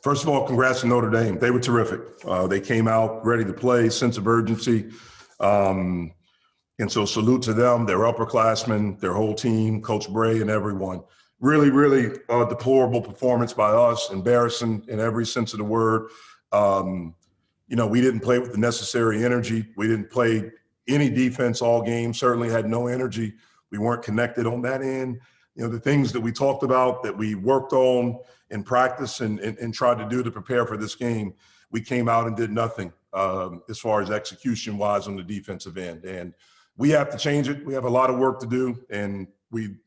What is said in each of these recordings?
First of all, congrats to Notre Dame. They were terrific. They came out ready to play, sense of urgency. And so salute to them, their upperclassmen, their whole team, Coach Bray and everyone. Really, really deplorable performance by us, embarrassing in every sense of the word. We didn't play with the necessary energy. We didn't play any defense all game, certainly had no energy. We weren't connected on that end. The things that we talked about that we worked on in practice and tried to do to prepare for this game, we came out and did nothing as far as execution-wise on the defensive end. And we have to change it. We have a lot of work to do, and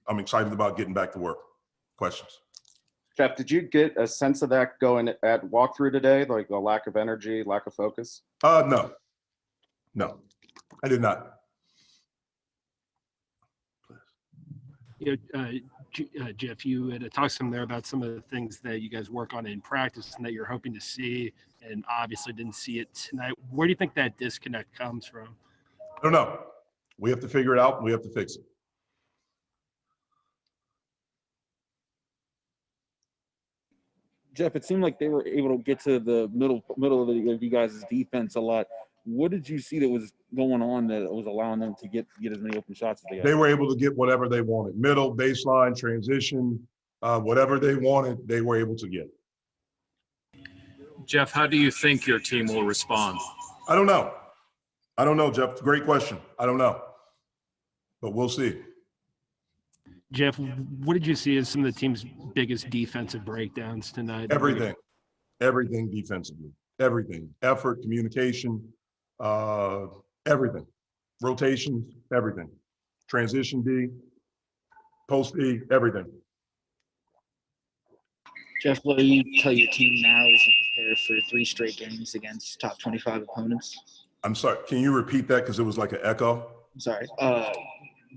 I'm excited about getting back to work. Questions? Jeff, did you get a sense of that going at walkthrough today, like the lack of energy, lack of focus? No, I did not. Jeff, you had talked some there about some of the things that you guys work on in practice and that you're hoping to see, and obviously didn't see it tonight. Where do you think that disconnect comes from? I don't know. We have to figure it out, and we have to fix it. Jeff, it seemed like they were able to get to the middle of you guys' defense a lot. What did you see that was going on that was allowing them to get as many open shots as they got? They were able to get whatever they wanted. Middle, baseline, transition, whatever they wanted, they were able to get. Jeff, how do you think your team will respond? I don't know, Jeff. Great question. I don't know. But we'll see. Jeff, what did you see as some of the team's biggest defensive breakdowns tonight? Everything defensively. Everything. Effort, communication, everything. Rotations, everything. Transition D, post D, everything. Jeff, what do you tell your team now as you prepare for 3 straight games against top 25 opponents? I'm sorry, can you repeat that because it was like an echo? I'm sorry.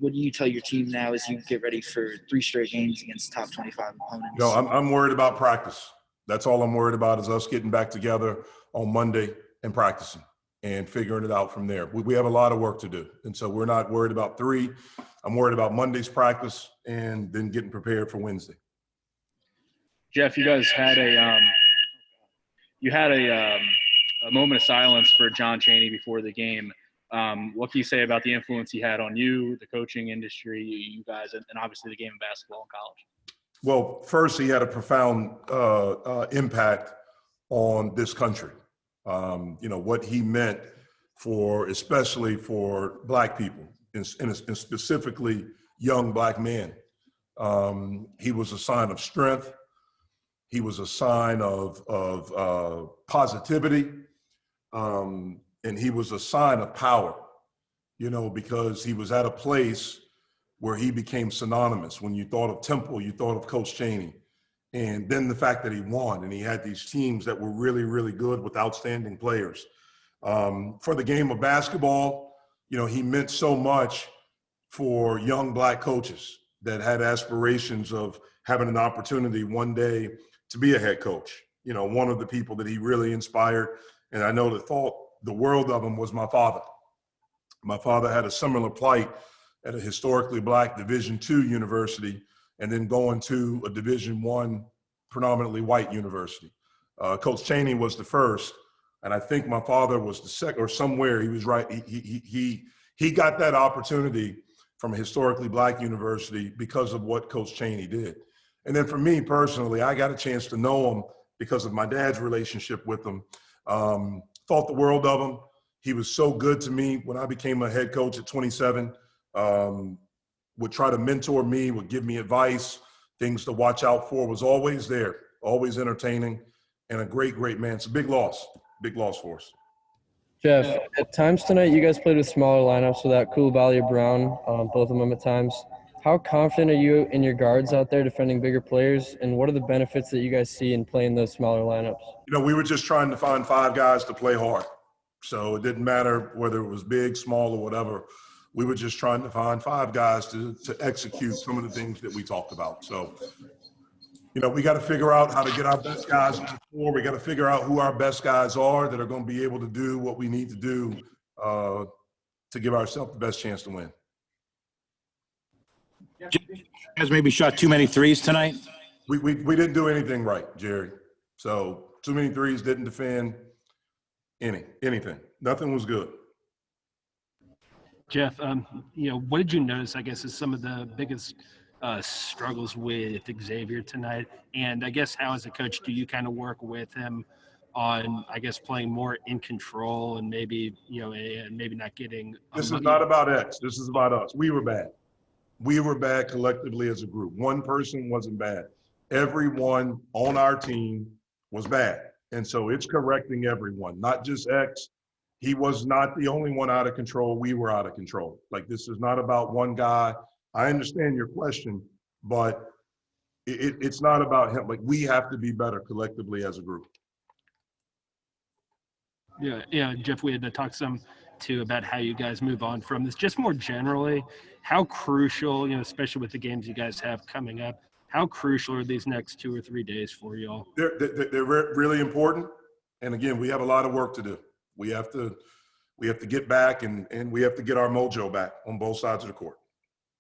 What do you tell your team now as you get ready for 3 straight games against top 25 opponents? No, I'm worried about practice. That's all I'm worried about is us getting back together on Monday and practicing and figuring it out from there. We have a lot of work to do. And so we're not worried about 3. I'm worried about Monday's practice and then getting prepared for Wednesday. Jeff, you guys had a moment of silence for John Chaney before the game. What can you say about the influence he had on you, the coaching industry, you guys, and obviously the game of basketball in college? Well, first, he had a profound impact on this country. What he meant especially for Black people, and specifically young Black men. He was a sign of strength. He was a sign of positivity. And he was a sign of power, because he was at a place where he became synonymous. When you thought of Temple, you thought of Coach Chaney. And then the fact that he won and he had these teams that were really, really good with outstanding players. For the game of basketball, he meant so much for young Black coaches that had aspirations of having an opportunity one day to be a head coach. One of the people that he really inspired, and I know that thought the world of him, was my father. My father had a similar plight at a historically Black Division II university, and then going to a Division I predominantly white university. Coach Chaney was the first, and I think my father was the second, or somewhere he was right. He got that opportunity from a historically Black university because of what Coach Chaney did. And then for me personally, I got a chance to know him because of my dad's relationship with him. Thought the world of him. He was so good to me when I became a head coach at 27. Would try to mentor me, would give me advice, things to watch out for, was always there, always entertaining, and a great, great man. It's a big loss for us. Jeff, at times tonight you guys played with smaller lineups without Coulibaly or Brown, both of them at times. How confident are you in your guards out there defending bigger players, and what are the benefits that you guys see in playing those smaller lineups? We were just trying to find 5 guys to play hard. So it didn't matter whether it was big, small, or whatever. We were just trying to find 5 guys to execute some of the things that we talked about. So, we got to figure out how to get our best guys on the floor. We got to figure out who our best guys are that are going to be able to do what we need to do to give ourselves the best chance to win. You guys maybe shot too many threes tonight? We didn't do anything right, Jerry. So too many threes, didn't defend anything. Nothing was good. Jeff, what did you notice, I guess, is some of the biggest struggles with Xavier tonight? And I guess how, as a coach, do you kind of work with him on, I guess, playing more in control and maybe, and maybe not getting This is unlucky? not about X. This is about us. We were bad. We were bad collectively as a group. One person wasn't bad. Everyone on our team was bad. And so it's correcting everyone, not just X. He was not the only one out of control. We were out of control. Like, this is not about one guy. I understand your question, but it's not about him. Like, we have to be better collectively as a group. Yeah, Jeff, we had to talk some too about how you guys move on from this. Just more generally, how crucial, especially with the games you guys have coming up, how crucial are these next 2 or 3 days for y'all? They're really important. And again, we have a lot of work to do. We have to get back and we have to get our mojo back on both sides of the court.